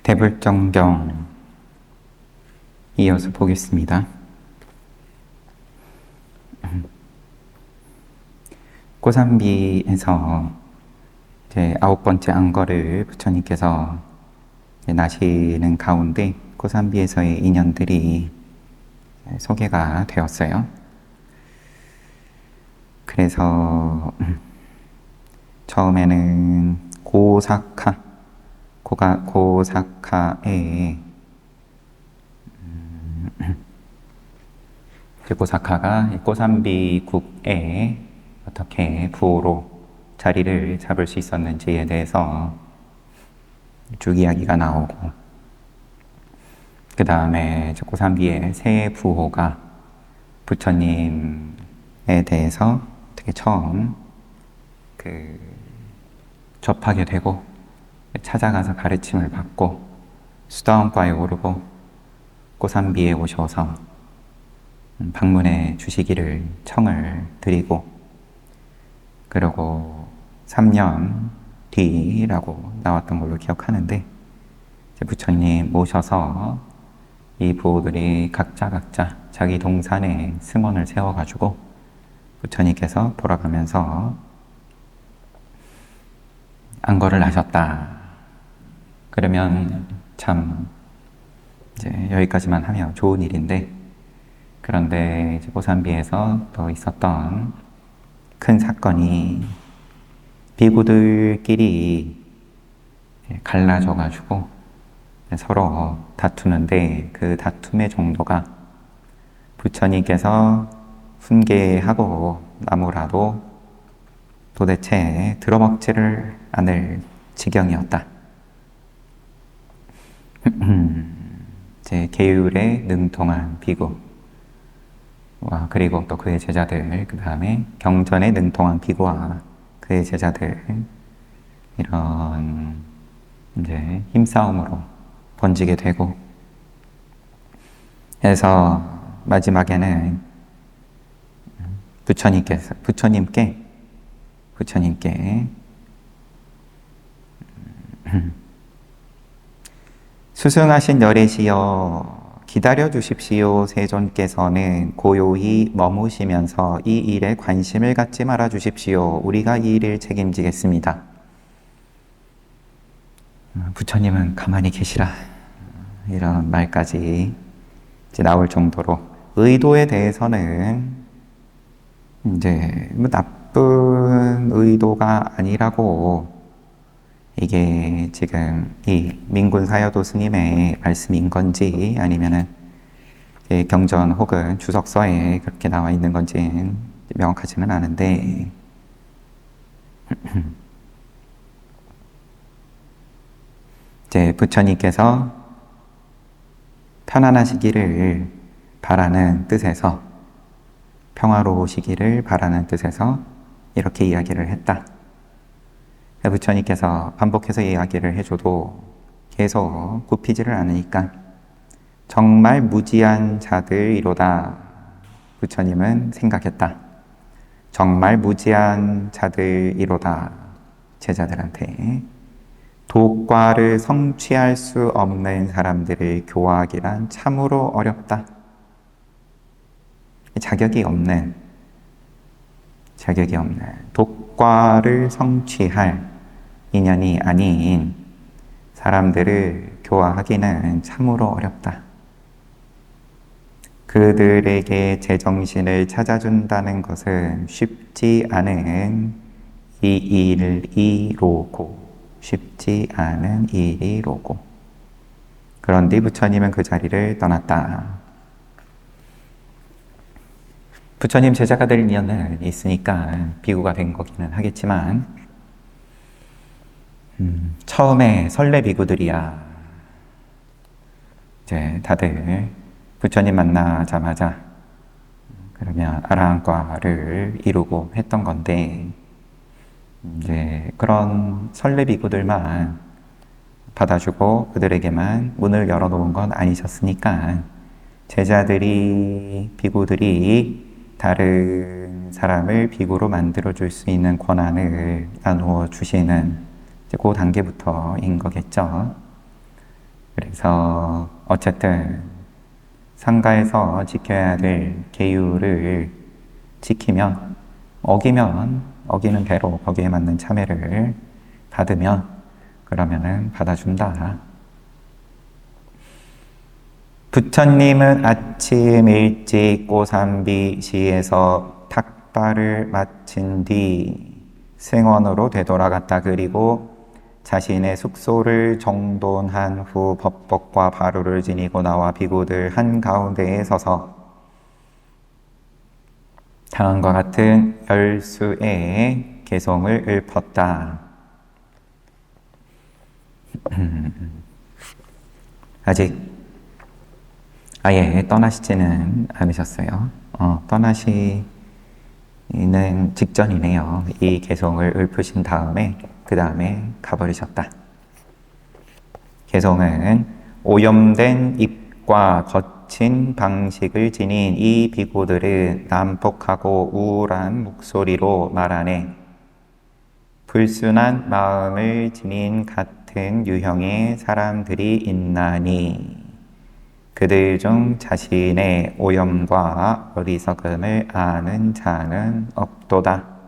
대불정경 이어서 보겠습니다. 고산비에서 이제 9번째 안거를 부처님께서 나시는 가운데 고산비에서의 인연들이 소개가 되었어요. 그래서 처음에는 고사카의 고사카가 고산비국에 어떻게 부호로 자리를 잡을 수 있었는지에 대해서 쭉 이야기가 나오고, 그 다음에 고산비의 새 부호가 부처님에 대해서 어떻게 처음 접하게 되고 찾아가서 가르침을 받고 수다원과에 오르고 고산비에 오셔서 방문해 주시기를 청을 드리고, 그리고 3년 뒤라고 나왔던 걸로 기억하는데, 부처님 모셔서 이 부호들이 각자 자기 동산에 승원을 세워가지고 부처님께서 돌아가면서 안거를 하셨다. 그러면 참 이제 여기까지만 하면 좋은 일인데, 그런데 이제 고산비에서 또 있었던 큰 사건이 비구들끼리 갈라져가지고 서로 다투는데, 그 다툼의 정도가 부처님께서 훈계하고 나무라도 도대체 들어먹지를 않을 지경이었다. 제 계율에 능통한 비구, 그리고 또 그의 제자들, 그 다음에 경전에 능통한 비구와 그의 제자들, 이런 이제 힘싸움으로 번지게 되고, 해서 마지막에는 부처님께 수승하신 열애시여 기다려 주십시오. 세존께서는 고요히 머무시면서 이 일에 관심을 갖지 말아 주십시오. 우리가 이 일을 책임지겠습니다. 부처님은 가만히 계시라, 이런 말까지 이제 나올 정도로 의도에 대해서는 이제 나쁜 의도가 아니라고, 이게 지금 이 민군 사여도 스님의 말씀인 건지 아니면은 경전 혹은 주석서에 그렇게 나와 있는 건지는 명확하지는 않은데, 이제 부처님께서 편안하시기를 바라는 뜻에서, 평화로우시기를 바라는 뜻에서 이렇게 이야기를 했다. 부처님께서 반복해서 이야기를 해줘도 계속 굽히지를 않으니까 정말 무지한 자들이로다, 부처님은 생각했다. 정말 무지한 자들이로다. 제자들한테 도과를 성취할 수 없는 사람들을 교화하기란 참으로 어렵다. 자격이 없는 도과를 성취할 인연이 아닌 사람들을 교화하기는 참으로 어렵다. 그들에게 제정신을 찾아준다는 것은 쉽지 않은 일이로고, 그런데 부처님은 그 자리를 떠났다. 부처님 제자가 될 인연은 있으니까 비구가 된 거기는 하겠지만, 처음에 설레 비구들이야 이제 다들 부처님 만나자마자 그러면 아라한과를 이루고 했던 건데, 이제 그런 설레 비구들만 받아주고 그들에게만 문을 열어놓은 건 아니셨으니까, 제자들이, 비구들이 다른 사람을 비구로 만들어줄 수 있는 권한을 나누어 주시는 그 단계부터인 거겠죠. 그래서 어쨌든 상가에서 지켜야 될 계율을 지키면, 어기는 대로 거기에 맞는 참회를 받으면 그러면은 받아준다. 부처님은 아침 일찍 고삼비시에서 탁발을 마친 뒤 승원으로 되돌아갔다. 그리고 자신의 숙소를 정돈한 후 법복과 바루를 지니고 나와 비구들 한가운데에 서서 다음과 같은 열수의 개송을 읊었다. 아직 아예 떠나시지는 않으셨어요. 떠나시는 직전이네요. 이 개송을 읊으신 다음에 그 다음에 가버리셨다. 개송은 오염된 입과 거친 방식을 지닌 이 비구들은 난폭하고 우울한 목소리로 말하네. 불순한 마음을 지닌 같은 유형의 사람들이 있나니 그들 중 자신의 오염과 어리석음을 아는 자는 없도다.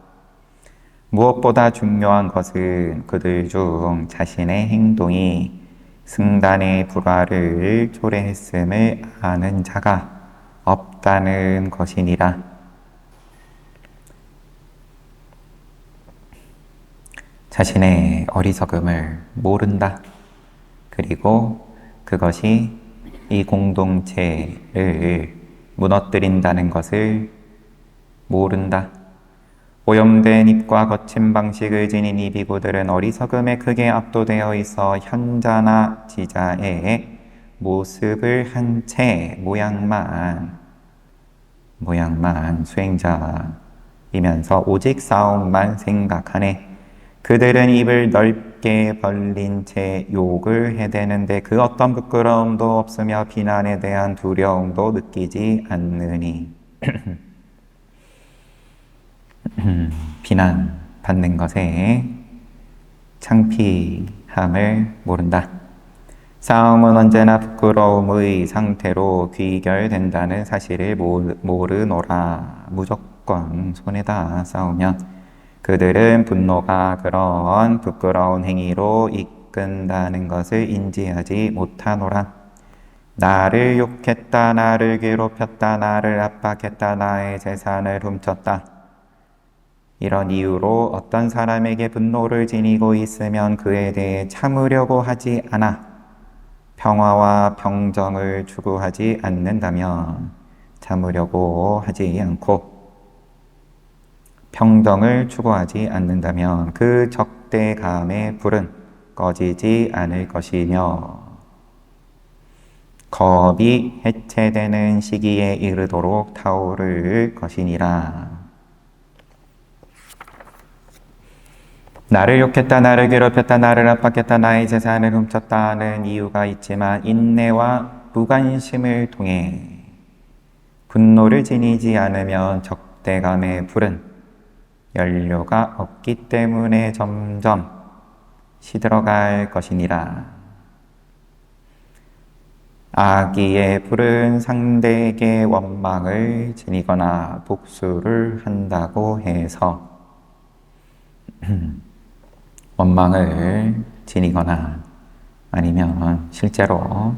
무엇보다 중요한 것은 그들 중 자신의 행동이 승단의 불화를 초래했음을 아는 자가 없다는 것이니라. 자신의 어리석음을 모른다. 그리고 그것이 이 공동체를 무너뜨린다는 것을 모른다. 오염된 입과 거친 방식을 지닌 이 비구들은 어리석음에 크게 압도되어 있어 현자나 지자의 모습을 한 채 모양만 수행자이면서 오직 싸움만 생각하네. 그들은 입을 넓게 벌린 채 욕을 해대는데 그 어떤 부끄러움도 없으며 비난에 대한 두려움도 느끼지 않느니 비난받는 것에 창피함을 모른다. 싸움은 언제나 부끄러움의 상태로 귀결된다는 사실을 모르노라. 무조건 손해다, 싸우면. 그들은 분노가 그런 부끄러운 행위로 이끈다는 것을 인지하지 못하노라. 나를 욕했다, 나를 괴롭혔다, 나를 압박했다, 나의 재산을 훔쳤다. 이런 이유로 어떤 사람에게 분노를 지니고 있으면 그에 대해 참으려고 하지 않아 평화와 평정을 추구하지 않는다면, 참으려고 하지 않고 평정을 추구하지 않는다면 그 적대감의 불은 꺼지지 않을 것이며 겁이 해체되는 시기에 이르도록 타오를 것이니라. 나를 욕했다, 나를 괴롭혔다, 나를 압박했다, 나의 재산을 훔쳤다는 이유가 있지만 인내와 무관심을 통해 분노를 지니지 않으면 적대감의 불은 연료가 없기 때문에 점점 시들어갈 것이니라. 악의의 불은 상대에게 원망을 지니거나 복수를 한다고 해서 원망을 지니거나 아니면 실제로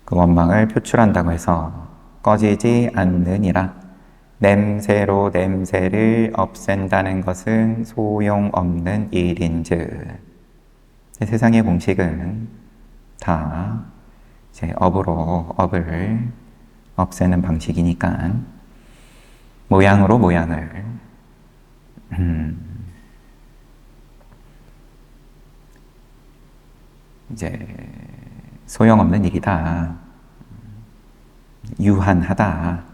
그 원망을 표출한다고 해서 꺼지지 않느니라. 냄새로 냄새를 없앤다는 것은 소용없는 일인즉. 세상의 공식은 다 이제 업으로 업을 없애는 방식이니까 모양으로 모양을 이제 소용없는 일이다. 유한하다.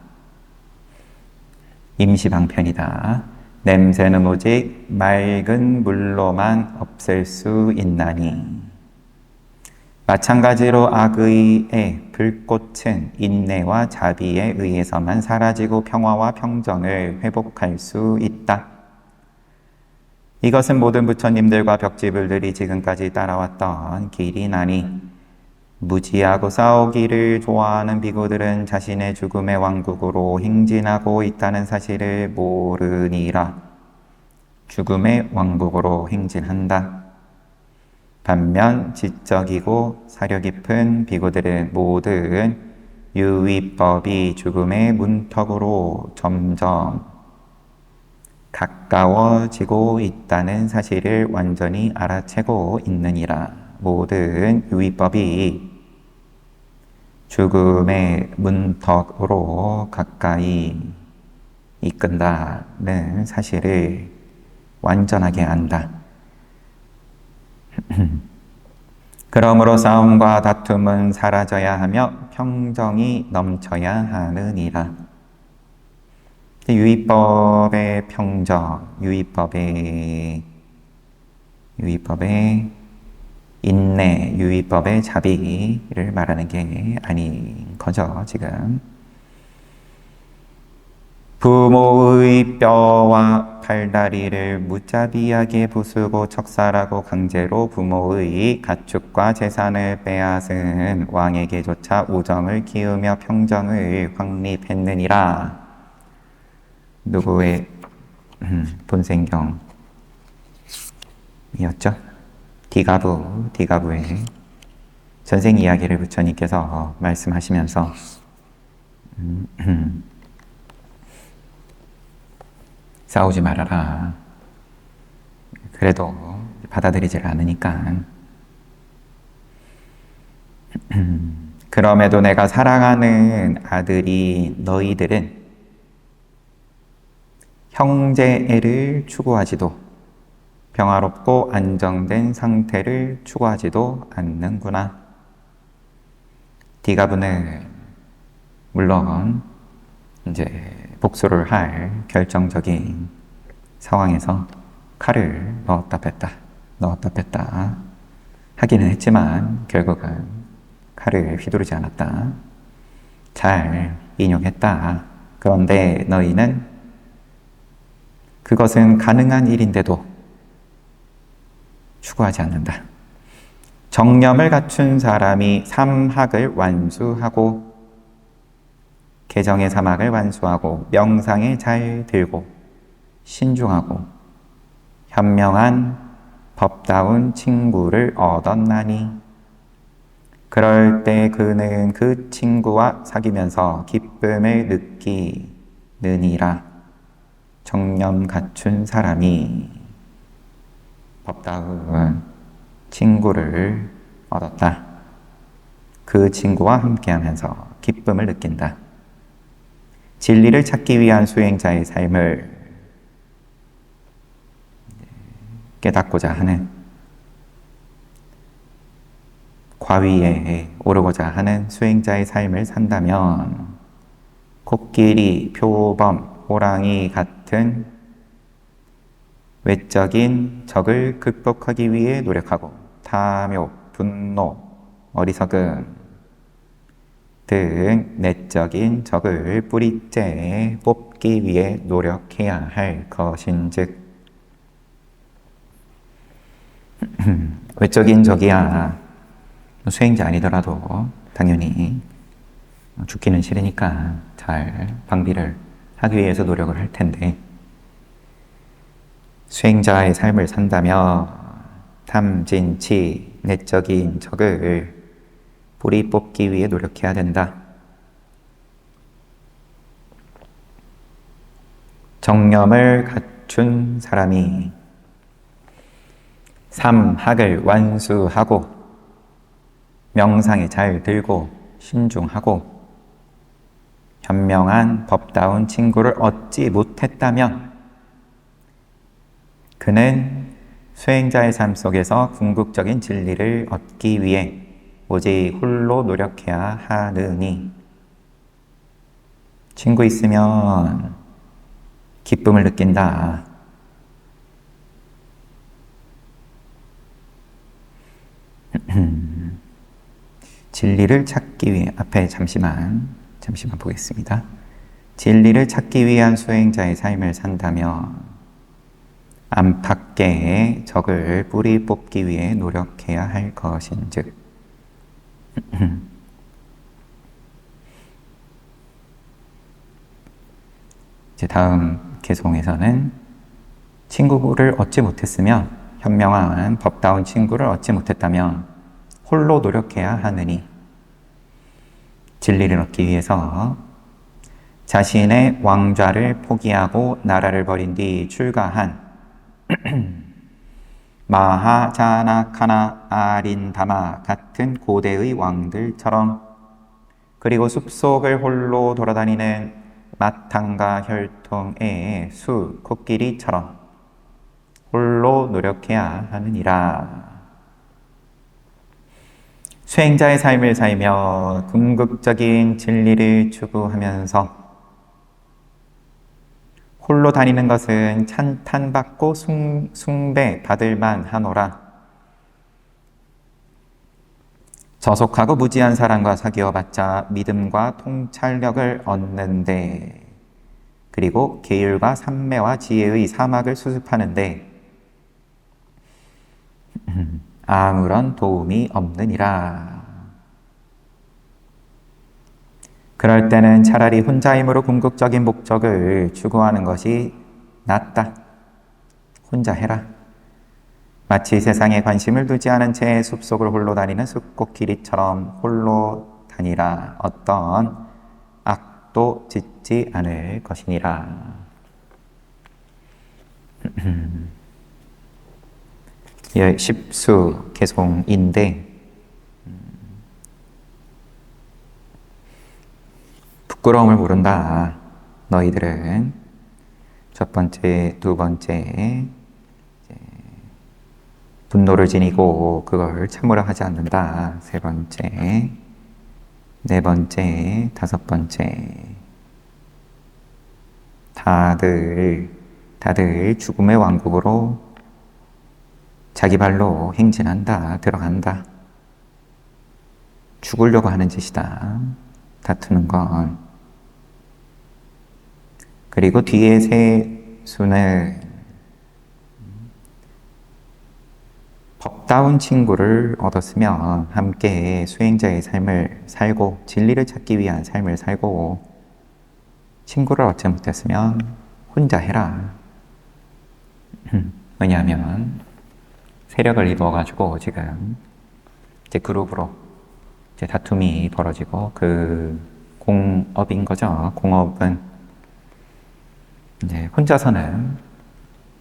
임시방편이다. 냄새는 오직 맑은 물로만 없앨 수 있나니. 마찬가지로 악의의 불꽃은 인내와 자비에 의해서만 사라지고 평화와 평정을 회복할 수 있다. 이것은 모든 부처님들과 벽지불들이 지금까지 따라왔던 길이나니 무지하고 싸우기를 좋아하는 비구들은 자신의 죽음의 왕국으로 행진하고 있다는 사실을 모르니라. 죽음의 왕국으로 행진한다. 반면 지적이고 사려 깊은 비구들은 모든 유의법이 죽음의 문턱으로 점점 가까워지고 있다는 사실을 완전히 알아채고 있느니라. 모든 유의법이 죽음의 문턱으로 가까이 이끈다는 사실을 완전하게 안다. 그러므로 싸움과 다툼은 사라져야 하며 평정이 넘쳐야 하느니라. 유의법의 평정, 유의법의 인내, 유의법의 자비를 말하는 게 아닌 거죠, 지금. 부모의 뼈와 팔다리를 무자비하게 부수고 척살하고 강제로 부모의 가축과 재산을 빼앗은 왕에게조차 우정을 키우며 평정을 확립했느니라. 누구의 본생경이었죠? 디가부의 전생 이야기를 부처님께서 말씀하시면서 싸우지 말아라. 그래도 받아들이질 않으니까. 그럼에도 내가 사랑하는 아들이 너희들은 형제애를 추구하지도 평화롭고 안정된 상태를 추구하지도 않는구나. 디가부는 물론 이제 복수를 할 결정적인 상황에서 칼을 넣었다 뺐다 하기는 했지만 결국은 칼을 휘두르지 않았다. 잘 인용했다. 그런데 너희는 그것은 가능한 일인데도 추구하지 않는다. 정념을 갖춘 사람이 삼학을 완수하고 개정의 사막을 완수하고 명상에 잘 들고 신중하고 현명한 법다운 친구를 얻었나니 그럴 때 그는 그 친구와 사귀면서 기쁨을 느끼느니라. 정념 갖춘 사람이 법다운 친구를 얻었다. 그 친구와 함께하면서 기쁨을 느낀다. 진리를 찾기 위한 수행자의 삶을 깨닫고자 하는, 과위에 오르고자 하는 수행자의 삶을 산다면 코끼리, 표범, 호랑이 같은 외적인 적을 극복하기 위해 노력하고 탐욕, 분노, 어리석음 등 내적인 적을 뿌리째 뽑기 위해 노력해야 할 것인즉 외적인 적이야 수행자 아니더라도 당연히 죽기는 싫으니까 잘 방비를 하기 위해서 노력을 할 텐데 수행자의 삶을 산다며 탐진치 내적인 적을 뿌리 뽑기 위해 노력해야 된다. 정념을 갖춘 사람이 삼학을 완수하고 명상에 잘 들고 신중하고 현명한 법다운 친구를 얻지 못했다면 그는 수행자의 삶 속에서 궁극적인 진리를 얻기 위해 오직 홀로 노력해야 하느니 친구 있으면 기쁨을 느낀다. 진리를 찾기 위해 앞에 잠시만 보겠습니다. 진리를 찾기 위한 수행자의 삶을 산다면 안팎의 적을 뿌리 뽑기 위해 노력해야 할 것인즉 이제 다음 개송에서는 친구를 얻지 못했으면, 현명한 법다운 친구를 얻지 못했다면 홀로 노력해야 하느니, 진리를 얻기 위해서 자신의 왕좌를 포기하고 나라를 버린 뒤 출가한 마하자나카나 아린다마 같은 고대의 왕들처럼, 그리고 숲속을 홀로 돌아다니는 마탕과 혈통의 수 코끼리처럼 홀로 노력해야 하느니라. 수행자의 삶을 살며 궁극적인 진리를 추구하면서 홀로 다니는 것은 찬탄받고 숭배받을 만하노라. 저속하고 무지한 사람과 사귀어봤자 믿음과 통찰력을 얻는데, 그리고 계율과 삼매와 지혜의 사막을 수습하는데 아무런 도움이 없느니라. 그럴 때는 차라리 혼자 힘으로 궁극적인 목적을 추구하는 것이 낫다. 혼자 해라. 마치 세상에 관심을 두지 않은 채 숲속을 홀로 다니는 숲꽃길이처럼 홀로 다니라. 어떤 악도 짓지 않을 것이니라. 십수 개송인데, 부끄러움을 모른다. 너희들은 첫 번째, 두 번째 분노를 지니고 그걸 참으려 하지 않는다. 세 번째, 네 번째, 다섯 번째, 다들 죽음의 왕국으로 자기 발로 행진한다. 들어간다. 죽으려고 하는 짓이다. 다투는 건. 그리고 뒤에 세 수는 법다운 친구를 얻었으면 함께 수행자의 삶을 살고 진리를 찾기 위한 삶을 살고, 친구를 얻지 못했으면 혼자 해라. 왜냐하면 세력을 이루어가지고 지금 이제 그룹으로 이제 다툼이 벌어지고, 그 공업인 거죠. 공업은 이제 혼자서는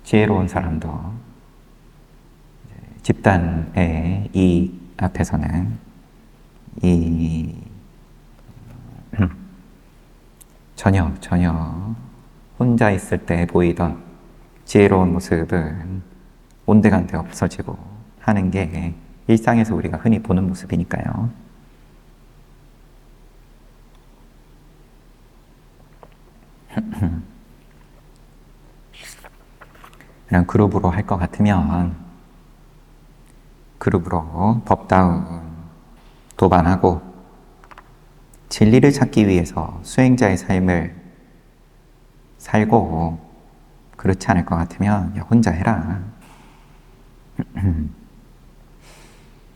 지혜로운 사람도 집단의 이익 앞에서는 전혀 혼자 있을 때 보이던 지혜로운 모습은 온데간데 없어지고 하는 게 일상에서 우리가 흔히 보는 모습이니까요. 그냥 그룹으로 할 것 같으면 그룹으로 법다운 도반하고 진리를 찾기 위해서 수행자의 삶을 살고, 그렇지 않을 것 같으면 야, 혼자 해라.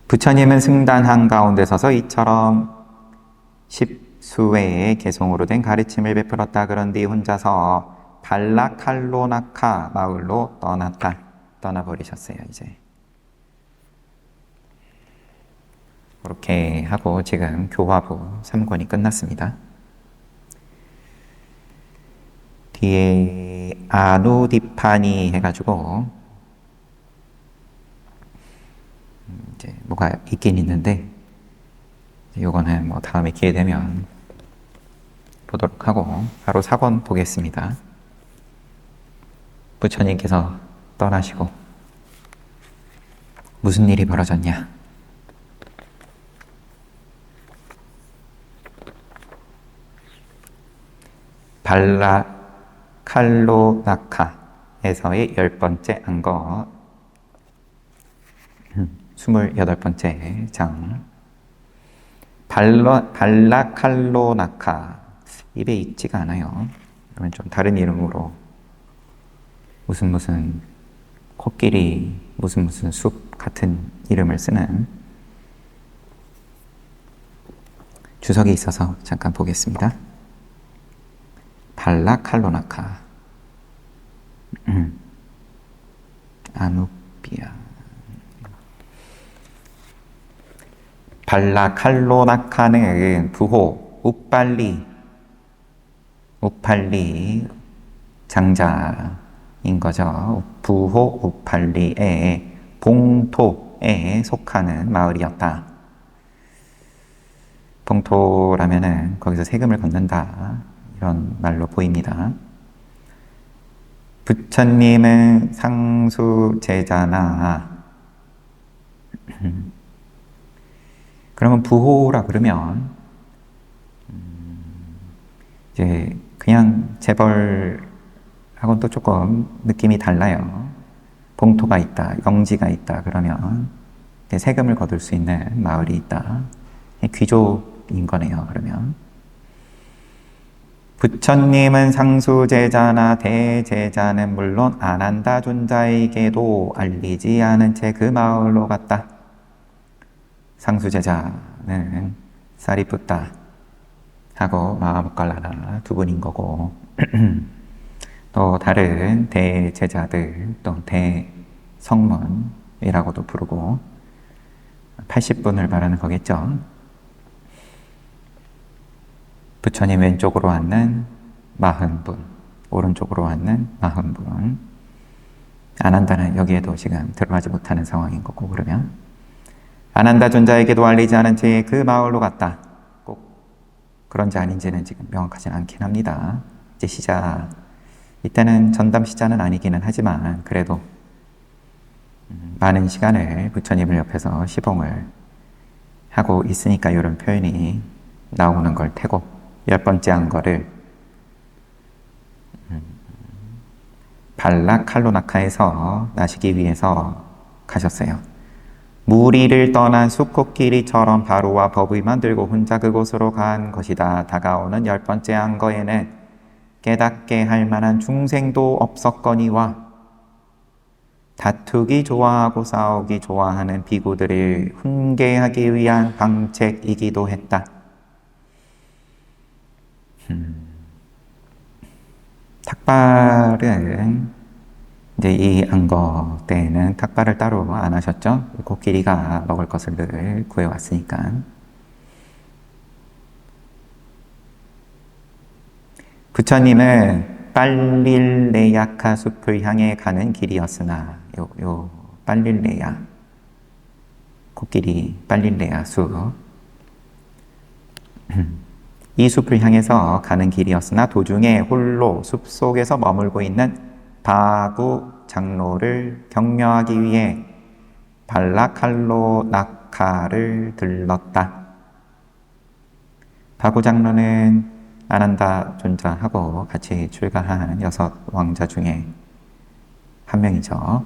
부처님은 승단 한가운데 서서 이처럼 십수회의 개송으로 된 가르침을 베풀었다. 그런 뒤 혼자서 발라칼로나카 마을로 떠나버리셨어요. 이제 그렇게 하고 지금 교화부 3권이 끝났습니다. 뒤에 아누디파니 해가지고 이제 뭐가 있긴 있는데, 이거는 뭐 다음에 기회 되면 보도록 하고 바로 4권 보겠습니다. 부처님께서 떠나시고 무슨 일이 벌어졌냐? 발라칼로나카에서의 10번째 안거, 28번째 장. 발라칼로나카, 입에 있지가 않아요. 그러면 좀 다른 이름으로 무슨 코끼리 무슨 숲 같은 이름을 쓰는 주석이 있어서 잠깐 보겠습니다. 발라칼로나카, 아누비아. 발라칼로나카는 부호 우팔리 장자인 거죠. 부호 우팔리의 봉토에 속하는 마을이었다. 봉토라면은 거기서 세금을 걷는다, 이런 말로 보입니다. 부처님은 상수제자나, 그러면 부호라 그러면 이제 그냥 재벌하고는 또 조금 느낌이 달라요. 봉토가 있다, 영지가 있다 그러면 세금을 거둘 수 있는 마을이 있다. 귀족인 거네요. 그러면 부처님은 상수제자나 대제자는 물론 아난다 존자에게도 알리지 않은 채 그 마을로 갔다. 상수제자는 사리푸타 하고 마하모칼라나 두 분인 거고, 또 다른 대제자들, 또 대성문이라고도 부르고 80분을 말하는 거겠죠. 부처님 왼쪽으로 앉는 40분, 오른쪽으로 앉는 40분. 아난다는 여기에도 지금 들어가지 못하는 상황인 거고, 그러면 아난다 존자에게도 알리지 않은 채 그 마을로 갔다. 꼭 그런지 아닌지는 지금 명확하진 않긴 합니다. 이제 시자, 이때는 전담 시자는 아니기는 하지만 그래도 많은 시간을 부처님을 옆에서 시봉을 하고 있으니까 이런 표현이 나오는 걸 테고, 10번째 한 거를 발라칼로나카에서 나시기 위해서 가셨어요. 무리를 떠난 숲코끼리처럼 바로와 법의만 들고 혼자 그곳으로 간 것이다. 다가오는 10번째 한 거에는 깨닫게 할 만한 중생도 없었거니와 다투기 좋아하고 싸우기 좋아하는 비구들을 훈계하기 위한 방책이기도 했다. 탁발은 이제 이 안거 때에는 탁발을 따로 안 하셨죠. 코끼리가 먹을 것을 늘 구해왔으니까. 부처님은 빨릴레야카 숲을 향해 가는 길이었으나, 요 빨릴레야, 코끼리 빨릴레야 숲, 이 숲을 향해서 가는 길이었으나 도중에 홀로 숲속에서 머물고 있는 바구 장로를 격려하기 위해 발라칼로나카를 들렀다. 바구 장로는 아난다 존자하고 같이 출가한 6 왕자 중에 한 명이죠.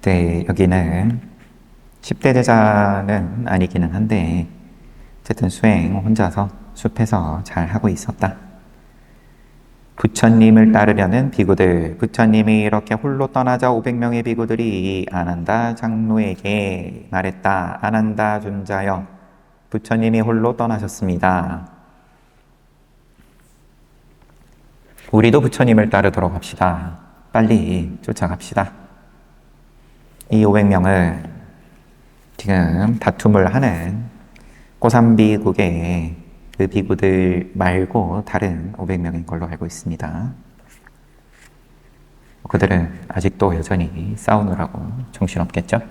네, 여기는 10대 제자는 아니기는 한데 어쨌든 수행 혼자서 숲에서 잘 하고 있었다. 부처님을 따르려는 비구들, 부처님이 이렇게 홀로 떠나자 500명의 비구들이 아난다 장로에게 말했다. 아난다 존자여, 부처님이 홀로 떠나셨습니다. 우리도 부처님을 따르도록 합시다. 빨리 쫓아갑시다. 이 500명을 지금 다툼을 하는 고삼비국의 그 비구들 말고 다른 500명인 걸로 알고 있습니다. 그들은 아직도 여전히 싸우느라고 정신없겠죠?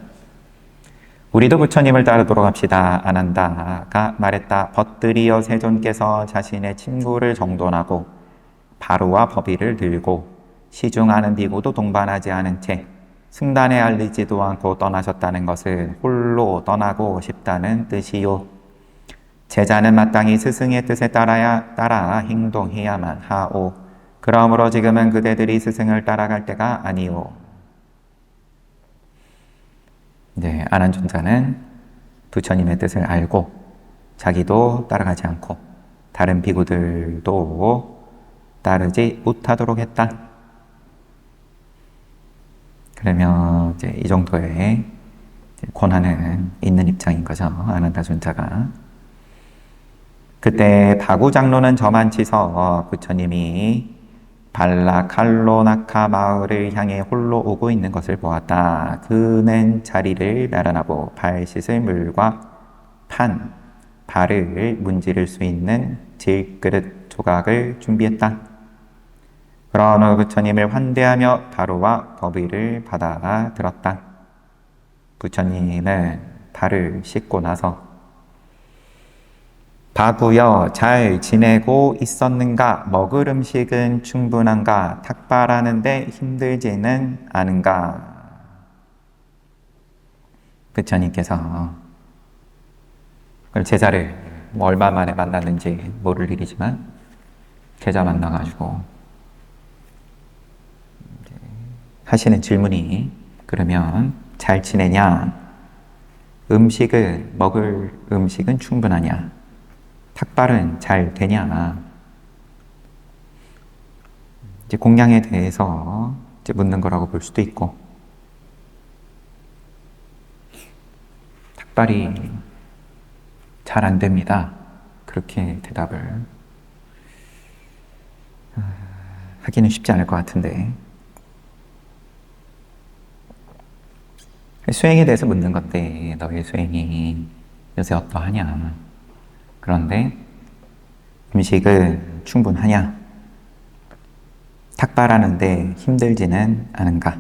우리도 부처님을 따르도록 합시다. 아난다가 말했다. 벗들이여 세존께서 자신의 친구를 정돈하고 바로와 법의를 들고 시중하는 비구도 동반하지 않은 채 승단에 알리지도 않고 떠나셨다는 것은 홀로 떠나고 싶다는 뜻이요. 제자는 마땅히 스승의 뜻에 따라 행동해야만 하오. 그러므로 지금은 그대들이 스승을 따라갈 때가 아니오. 네, 아난존자는 부처님의 뜻을 알고 자기도 따라가지 않고 다른 비구들도 따르지 못하도록 했다. 그러면 이제 이 정도의 권한은 있는 입장인 거죠. 아난다존자가. 그때 바구 장로는 저만치서 부처님이 발라칼로나카 마을을 향해 홀로 오고 있는 것을 보았다. 그는 자리를 나란하고 발 씻을 물과 판, 발을 문지를 수 있는 질그릇 조각을 준비했다. 그런 후 부처님을 환대하며 가루와 더비를 받아 들었다. 부처님은 발을 씻고 나서 바구여 잘 지내고 있었는가? 먹을 음식은 충분한가? 탁발하는데 힘들지는 않은가? 부처님께서 제자를 얼마 만에 만났는지 모를 일이지만 제자 만나가지고 하시는 질문이 그러면 잘 지내냐? 먹을 음식은 충분하냐? 탁발은 잘 되냐? 이제 공양에 대해서 이제 묻는 거라고 볼 수도 있고, 탁발이 잘 안 됩니다. 그렇게 대답을 하기는 쉽지 않을 것 같은데, 수행에 대해서 묻는 건데, 너의 수행이 요새 어떠하냐? 그런데 음식은 충분하냐? 탁발하는데 힘들지는 않은가?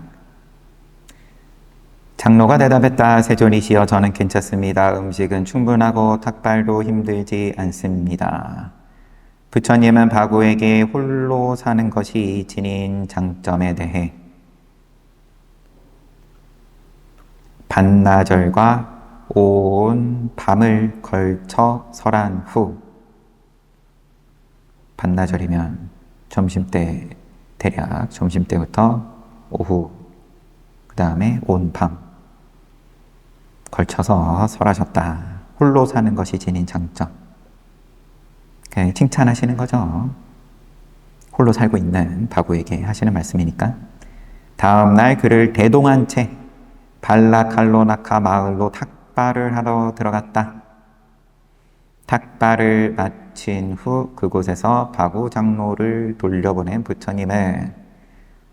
장로가 대답했다. 세존이시여, 저는 괜찮습니다. 음식은 충분하고 탁발도 힘들지 않습니다. 부처님은 바구에게 홀로 사는 것이 지닌 장점에 대해 반나절과 온 밤을 걸쳐 설한 후, 반나절이면 점심때, 대략 점심때부터 오후, 그 다음에 온 밤 걸쳐서 설하셨다. 홀로 사는 것이 지닌 장점. 칭찬하시는 거죠. 홀로 살고 있는 바구에게 하시는 말씀이니까. 다음날 그를 대동한 채 발라칼로나카 마을로 탁발을 하러 들어갔다. 탁발을 마친 후 그곳에서 바구 장로를 돌려보낸 부처님은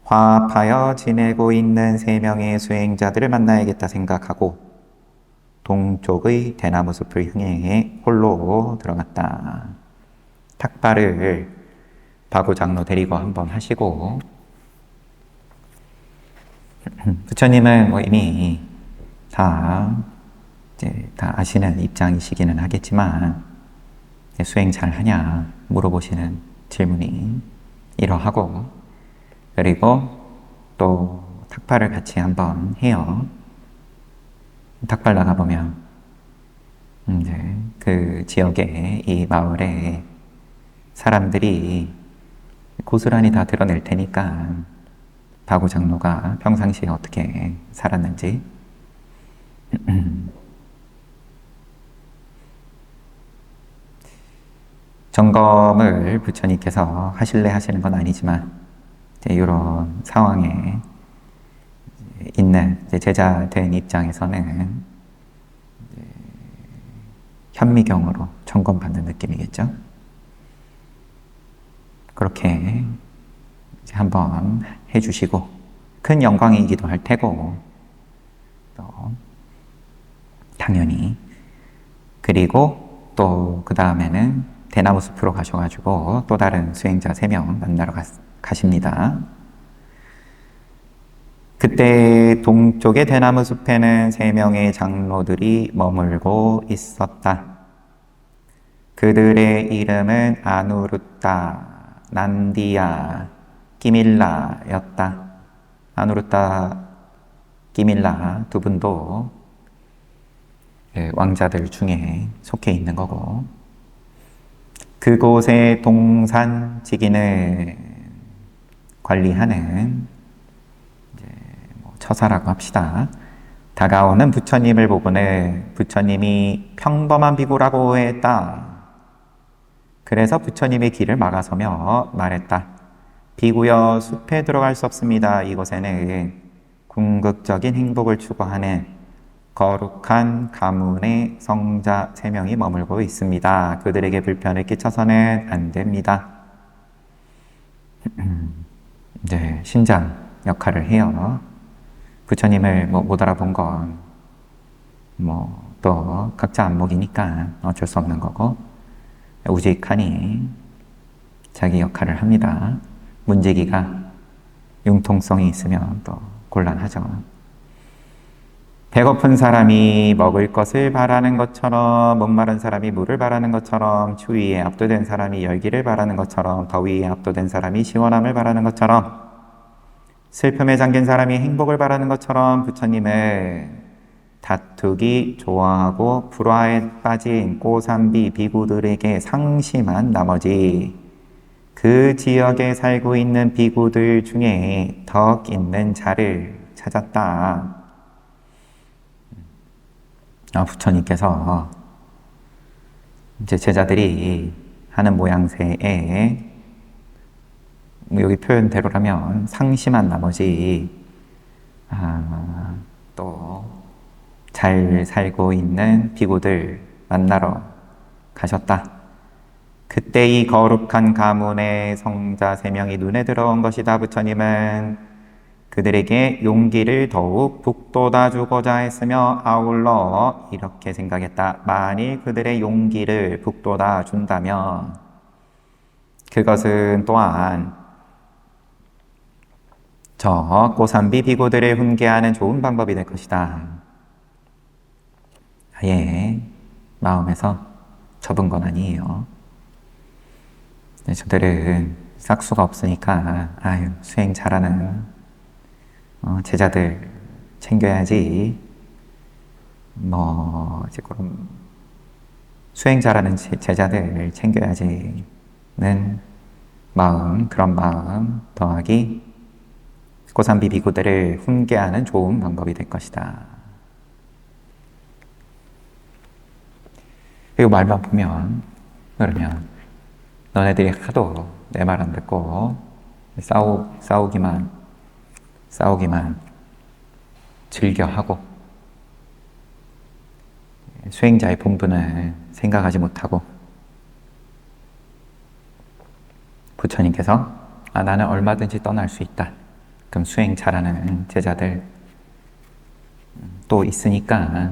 화합하여 지내고 있는 3명의 수행자들을 만나야겠다 생각하고 동쪽의 대나무 숲을 향해 홀로 들어갔다. 탁발을 바구 장로 데리고 한번 하시고, 부처님은 이미 다 아시는 입장이시기는 하겠지만, 수행 잘 하냐 물어보시는 질문이 이러하고, 그리고 또 탁발을 같이 한번 해요. 탁발 나가보면 이제 그 지역에, 이 마을에 사람들이 고스란히 다 드러낼 테니까 바구 장로가 평상시에 어떻게 살았는지 점검을 부처님께서 하실래 하시는 건 아니지만 이런 상황에 있는 제자 된 입장에서는 현미경으로 점검받는 느낌이겠죠. 그렇게 한번 해주시고, 큰 영광이기도 할 테고, 또 당연히, 그리고 또 그 다음에는 대나무 숲으로 가셔가지고 또 다른 수행자 3명 만나러 가십니다. 그때 동쪽의 대나무 숲에는 3명의 장로들이 머물고 있었다. 그들의 이름은 아누루타, 난디야, 끼밀라였다. 아누루타, 끼밀라 두 분도 왕자들 중에 속해 있는 거고, 그곳의 동산지기를 관리하는 처사라고 합시다. 다가오는 부처님을 보고는 부처님이 평범한 비구라고 했다. 그래서 부처님의 길을 막아서며 말했다. 비구여, 숲에 들어갈 수 없습니다. 이곳에는 궁극적인 행복을 추구하는 거룩한 가문의 성자 3명이 머물고 있습니다. 그들에게 불편을 끼쳐서는 안 됩니다. 네, 신장 역할을 해요. 부처님을 못 알아본 건 또 각자 안목이니까 어쩔 수 없는 거고, 우직하니 자기 역할을 합니다. 문제기가 융통성이 있으면 또 곤란하죠. 배고픈 사람이 먹을 것을 바라는 것처럼, 목마른 사람이 물을 바라는 것처럼, 추위에 압도된 사람이 열기를 바라는 것처럼, 더위에 압도된 사람이 시원함을 바라는 것처럼, 슬픔에 잠긴 사람이 행복을 바라는 것처럼 부처님은 다투기 좋아하고 불화에 빠진 고산비 비구들에게 상심한 나머지 그 지역에 살고 있는 비구들 중에 덕 있는 자를 찾았다. 부처님께서 이제 제자들이 하는 모양새에, 여기 표현대로라면 상심한 나머지 또 잘 살고 있는 비구들 만나러 가셨다. 그때 이 거룩한 가문의 성자 3명이 눈에 들어온 것이다. 부처님은 그들에게 용기를 더욱 북돋아 주고자 했으며 아울러 이렇게 생각했다. 만일 그들의 용기를 북돋아 준다면 그것은 또한 저 고산비 비구들을 훈계하는 좋은 방법이 될 것이다. 아예 마음에서 접은 건 아니에요. 저들은 싹수가 없으니까 수행 잘하는 제자들 챙겨야지, 이제 그럼 수행 잘하는 제자들 챙겨야지는 마음, 그런 마음 더하기 고산비 비구들을 훈계하는 좋은 방법이 될 것이다. 그리고 말만 보면, 그러면 너네들이 하도 내 말 안 듣고 싸우기만 즐겨하고 수행자의 본분을 생각하지 못하고, 부처님께서 나는 얼마든지 떠날 수 있다. 그럼 수행 잘하는 제자들 또 있으니까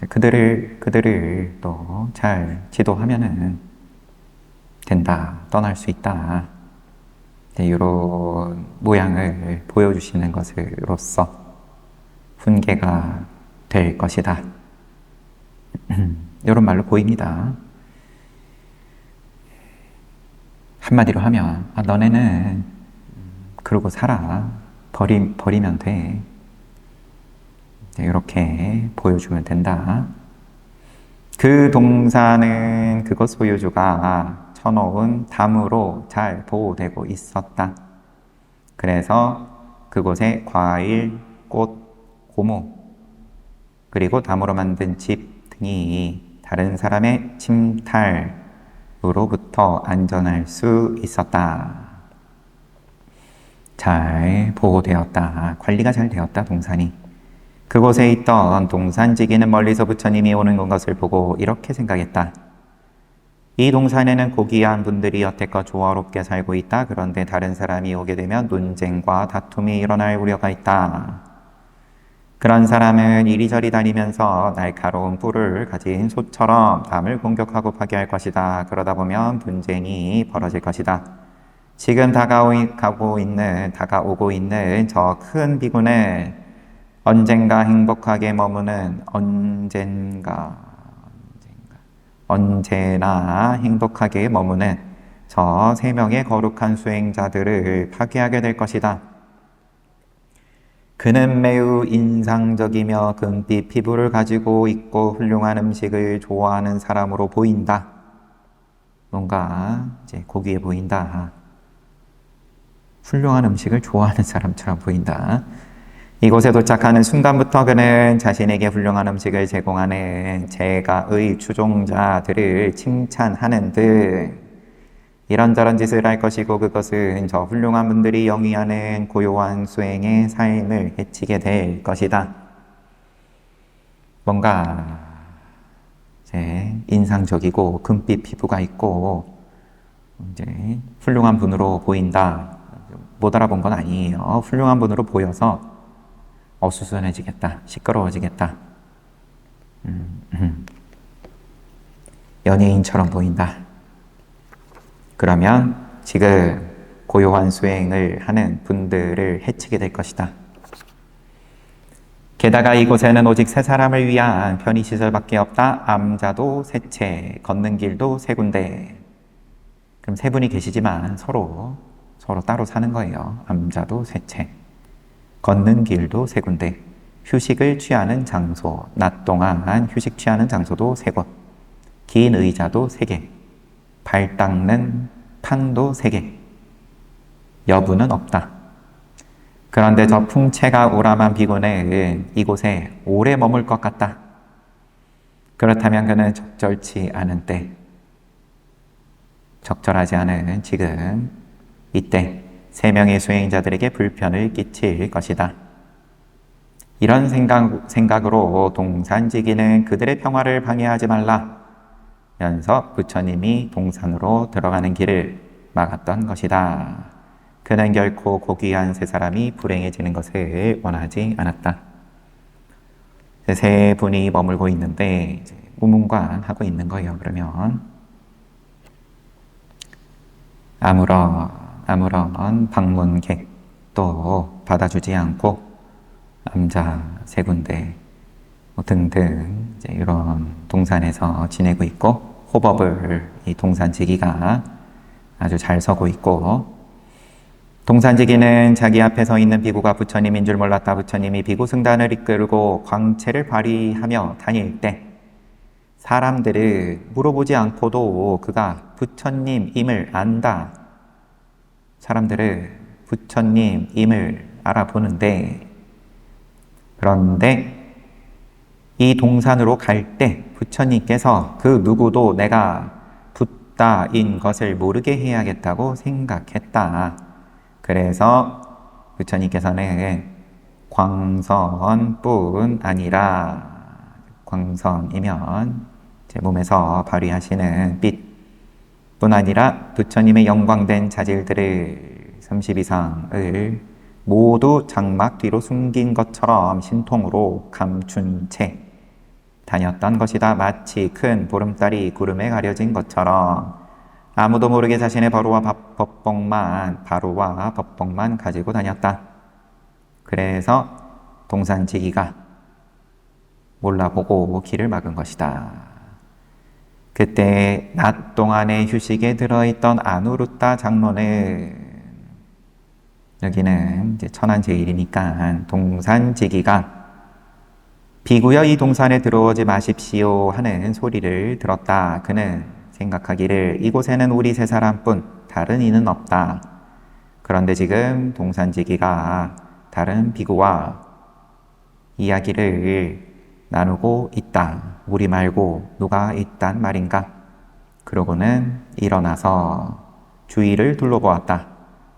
그들을 또 잘 지도하면은 된다. 떠날 수 있다. 이런 모양을 보여주시는 것으로서 훈계가 될 것이다. 이런 말로 보입니다. 한마디로 하면 너네는 그러고 살아. 버리면 돼. 이렇게 보여주면 된다. 그 동산은 그것 소유주가 쳐놓은 담으로 잘 보호되고 있었다. 그래서 그곳에 과일, 꽃, 고무, 그리고 담으로 만든 집 등이 다른 사람의 침탈으로부터 안전할 수 있었다. 잘 보호되었다. 관리가 잘 되었다, 동산이. 그곳에 있던 동산지기는 멀리서 부처님이 오는 것을 보고 이렇게 생각했다. 이 동산에는 고귀한 분들이 여태껏 조화롭게 살고 있다. 그런데 다른 사람이 오게 되면 논쟁과 다툼이 일어날 우려가 있다. 그런 사람은 이리저리 다니면서 날카로운 뿔을 가진 소처럼 남을 공격하고 파괴할 것이다. 그러다 보면 분쟁이 벌어질 것이다. 지금 다가오고 있는 저 큰 비구는 언젠가 행복하게 머무는 언제나 행복하게 머무는 저 3명의 거룩한 수행자들을 파괴하게 될 것이다. 그는 매우 인상적이며 금빛 피부를 가지고 있고 훌륭한 음식을 좋아하는 사람으로 보인다. 뭔가 이제 고귀해 보인다. 훌륭한 음식을 좋아하는 사람처럼 보인다. 이곳에 도착하는 순간부터 그는 자신에게 훌륭한 음식을 제공하는 제가의 추종자들을 칭찬하는 등 이런저런 짓을 할 것이고 그것은 저 훌륭한 분들이 영위하는 고요한 수행의 삶을 해치게 될 것이다. 뭔가 이제 인상적이고 금빛 피부가 있고 이제 훌륭한 분으로 보인다. 못 알아본 건 아니에요. 훌륭한 분으로 보여서 어수선해지겠다. 시끄러워지겠다. 연예인처럼 보인다. 그러면 지금 고요한 수행을 하는 분들을 해치게 될 것이다. 게다가 이곳에는 오직 세 사람을 위한 편의시설밖에 없다. 암자도 세 채, 걷는 길도 세 군데. 그럼 세 분이 계시지만 서로 따로 사는 거예요. 암자도 세 채, 걷는 길도 세 군데, 휴식을 취하는 장소, 낮 동안 휴식 취하는 장소도 세 곳, 긴 의자도 세 개, 발 닦는 탕도 세 개, 여부는 없다. 그런데 저 풍채가 우람한 비구는 이곳에 오래 머물 것 같다. 그렇다면 그는 적절치 않은 때, 적절하지 않은 지금, 이때 세 명의 수행자들에게 불편을 끼칠 것이다. 이런 생각으로 동산지기는 그들의 평화를 방해하지 말라 면서 부처님이 동산으로 들어가는 길을 막았던 것이다. 그는 결코 고귀한 세 사람이 불행해지는 것을 원하지 않았다. 세 분이 머물고 있는데 무문관하고 있는 거예요. 그러면 아무런 방문객도 받아주지 않고 암자 세 군데 등등 이런 동산에서 지내고 있고, 호법을 이 동산지기가 아주 잘 서고 있고, 동산지기는 자기 앞에 서 있는 비구가 부처님인 줄 몰랐다. 부처님이 비구 승단을 이끌고 광채를 발휘하며 다닐 때 사람들은 물어보지 않고도 그가 부처님임을 안다. 사람들은 부처님임을 알아보는데, 그런데 이 동산으로 갈 때 부처님께서 그 누구도 내가 붓다인 것을 모르게 해야겠다고 생각했다. 그래서 부처님께서는 광선뿐 아니라, 광선이면 제 몸에서 발휘하시는 빛뿐 아니라 부처님의 영광된 자질들을 30 이상을 모두 장막 뒤로 숨긴 것처럼 신통으로 감춘 채 다녔던 것이다. 마치 큰 보름달이 구름에 가려진 것처럼 아무도 모르게 자신의 바로와 법복만 가지고 다녔다. 그래서 동산지기가 몰라보고 길을 막은 것이다. 그때 낮 동안의 휴식에 들어있던 아누루타 장로는, 여기는 이제 천안제일이니까 동산지기가 비구여 이 동산에 들어오지 마십시오 하는 소리를 들었다. 그는 생각하기를 이곳에는 우리 세 사람뿐 다른 이는 없다. 그런데 지금 동산지기가 다른 비구와 이야기를 나누고 있다. 우리 말고 누가 있단 말인가? 그러고는 일어나서 주위를 둘러보았다.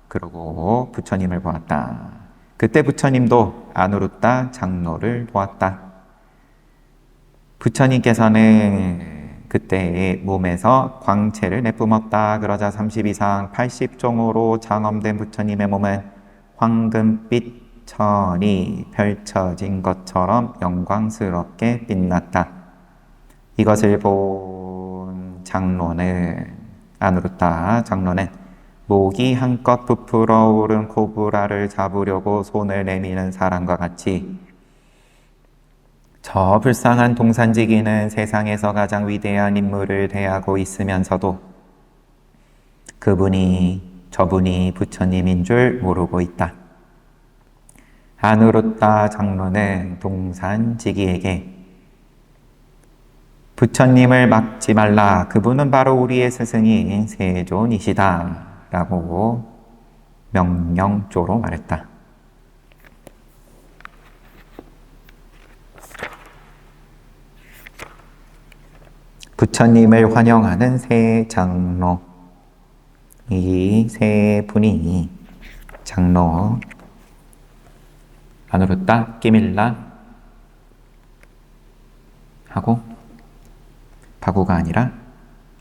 그러고 부처님을 보았다. 그때 부처님도 아누루타 장로를 보았다. 부처님께서는 그때 몸에서 광채를 내뿜었다. 그러자 30 이상 80종으로 장엄된 부처님의 몸은 황금빛 천이 펼쳐진 것처럼 영광스럽게 빛났다. 이것을 본 아누루타 장로는 목이 한껏 부풀어 오른 코브라를 잡으려고 손을 내미는 사람과 같이, 저 불쌍한 동산지기는 세상에서 가장 위대한 인물을 대하고 있으면서도 저분이 부처님인 줄 모르고 있다. 아누루타 장로는 동산지기에게 부처님을 막지 말라. 그분은 바로 우리의 스승인 세존이시다. 라고 명령조로 말했다. 부처님을 환영하는 세 장로. 이 세 분이 장로 아누르타 끼밀라 하고 바구가 아니라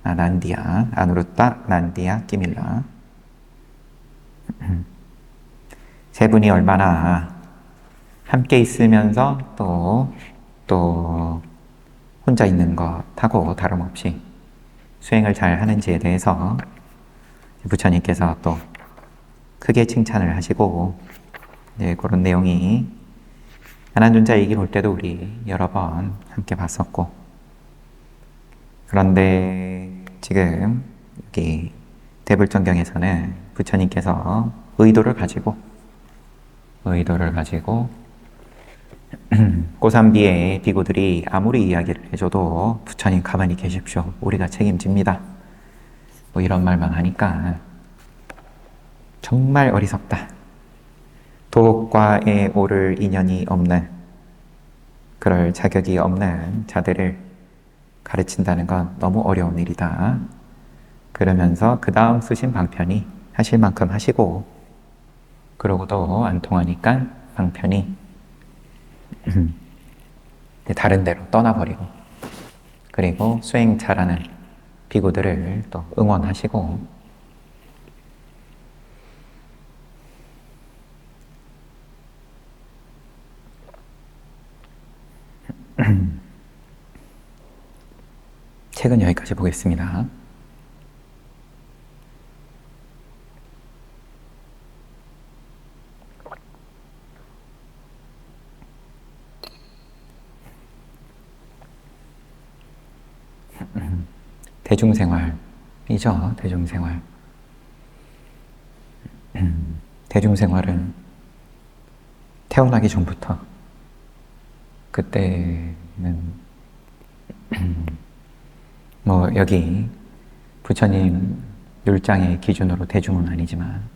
난디아 아누르타 난디아 끼밀라 세 분이 얼마나 함께 있으면서 또 혼자 있는 것하고 다름없이 수행을 잘 하는지에 대해서 부처님께서 또 크게 칭찬을 하시고 그런 내용이 가난존자 얘기 볼 때도 우리 여러 번 함께 봤었고, 그런데 지금 여기 대불전경에서는 부처님께서 의도를 가지고 고산비의 비구들이 아무리 이야기를 해줘도 부처님 가만히 계십시오, 우리가 책임집니다, 뭐 이런 말만 하니까 정말 어리석다. 도과에 오를 인연이 없는, 그럴 자격이 없는 자들을 가르친다는 건 너무 어려운 일이다. 그러면서 그 다음 쓰신 방편이 하실 만큼 하시고, 그러고도 안 통하니까 방편이 다른 데로 떠나버리고, 그리고 수행 잘하는 비구들을 또 응원하시고, 책은 여기까지 보겠습니다. 대중생활이죠. 대중생활. 대중생활은 태어나기 전부터, 그때는 뭐 여기 부처님 율장의 기준으로 대중은 아니지만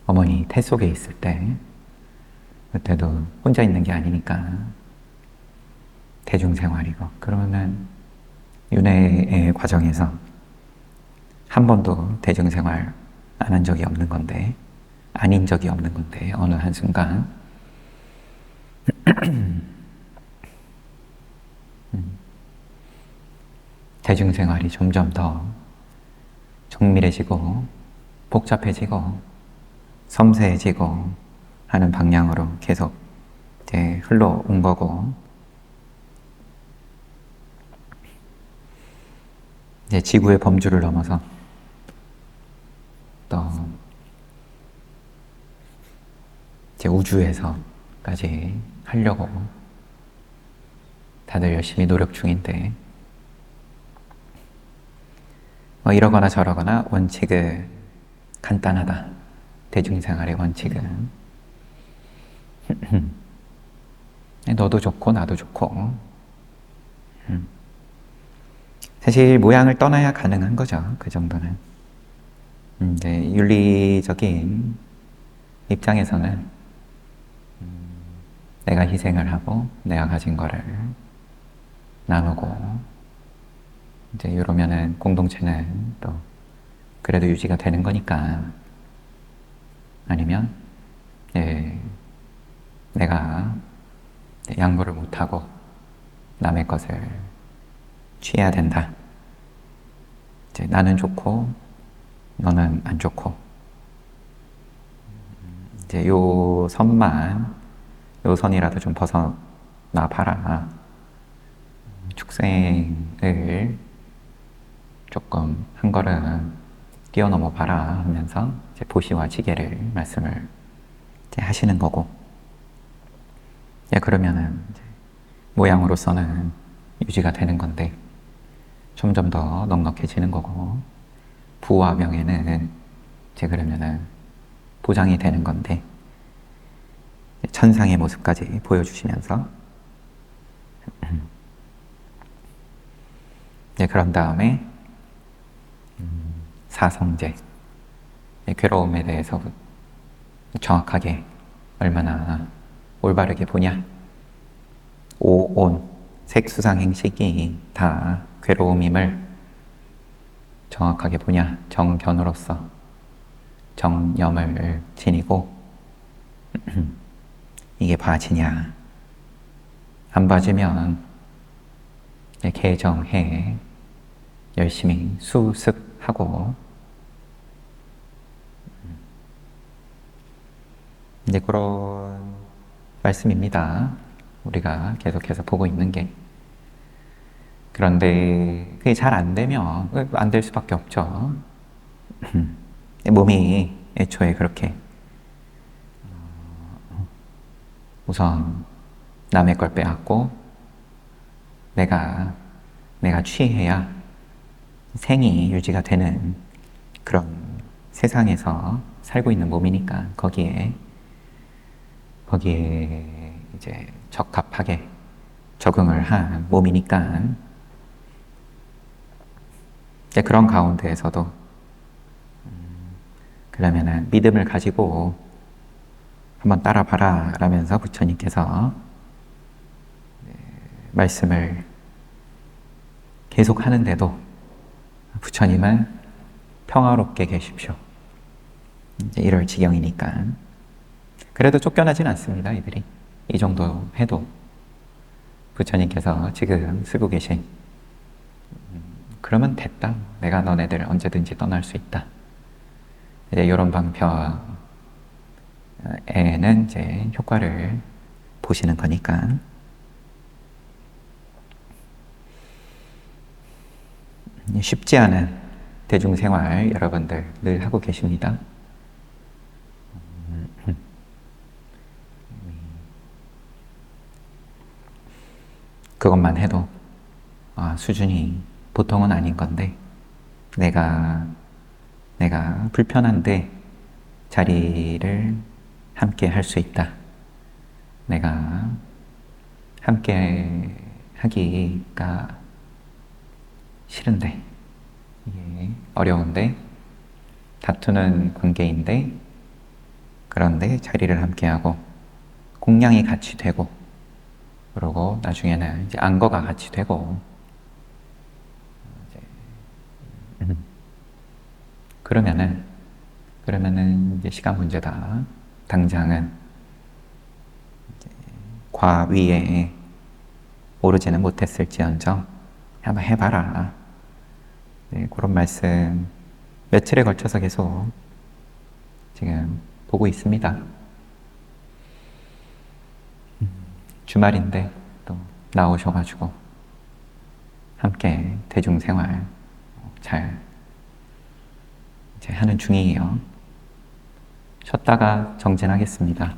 어머니 태 속에 있을 때, 그때도 혼자 있는 게 아니니까 대중생활이고, 그러면 윤회의 과정에서 한 번도 대중생활 안 한 적이 없는 건데, 아닌 적이 없는 건데, 어느 한순간 대중생활이 점점 더 정밀해지고 복잡해지고 섬세해지고 하는 방향으로 계속 이제 흘러온 거고, 이제 지구의 범주를 넘어서 또 이제 우주에서까지 하려고 다들 열심히 노력 중인데, 뭐 이러거나 저러거나 원칙은 간단하다. 대중생활의 원칙은 너도 좋고 나도 좋고, 사실 모양을 떠나야 가능한 거죠. 그 정도는. 이제 윤리적인 입장에서는 내가 희생을 하고 내가 가진 거를 나누고, 이제 이러면은 공동체는 또 그래도 유지가 되는 거니까. 아니면 내가 양보를 못하고 남의 것을 취해야 된다. 이제 나는 좋고 너는 안 좋고, 이제 요 선이라도 좀 벗어나 봐라. 축생을 조금 한 걸음 뛰어넘어 봐라 하면서 이제 보시와 지게를 말씀을 이제 하시는 거고, 그러면은 이제 모양으로서는 유지가 되는 건데 점점 더 넉넉해지는 거고, 부와 명예는 이제 그러면은 보장이 되는 건데, 천상의 모습까지 보여주시면서 그런 다음에 사성제, 괴로움에 대해서 정확하게 얼마나 올바르게 보냐. 오온, 색수상행식이 다 괴로움임을 정확하게 뭐냐? 정견으로서 정념을 지니고 이게 봐지냐? 안 봐지면 개정해 열심히 수습하고 이제 그런 말씀입니다. 우리가 계속해서 보고 있는 게. 그런데 그게 잘 안 되면 안 될 수밖에 없죠. 몸이 애초에 그렇게 우선 남의 걸 빼앗고 내가 취해야 생이 유지가 되는 그런 세상에서 살고 있는 몸이니까 거기에 이제 적합하게 적응을 한 몸이니까 이제 그런 가운데에서도 그러면은 믿음을 가지고 한번 따라봐라 라면서 부처님께서 말씀을 계속 하는데도 부처님은 평화롭게 계십시오. 이제 이럴 지경이니까. 그래도 쫓겨나진 않습니다, 이들이. 이 정도 해도 부처님께서 지금 쓰고 계신 그러면 됐다. 내가 너네들 언제든지 떠날 수 있다. 이제 이런 방편에는 이제 효과를 보시는 거니까. 쉽지 않은 대중생활 여러분들 늘 하고 계십니다. 그것만 해도 수준이 보통은 아닌 건데 내가 불편한데 자리를 함께 할 수 있다. 내가 함께 하기가 싫은데 이게 어려운데 다투는 관계인데 그런데 자리를 함께하고 공양이 같이 되고 그러고 나중에는 이제 안거가 같이 되고 그러면은 이제 시간 문제다. 당장은 이제 과위에 오르지는 못했을지언정 한번 해봐라. 네, 그런 말씀 며칠에 걸쳐서 계속 지금 보고 있습니다. 주말인데 또 나오셔가지고 함께 대중생활 잘 이제 하는 중이에요. 쉬었다가 정진하겠습니다.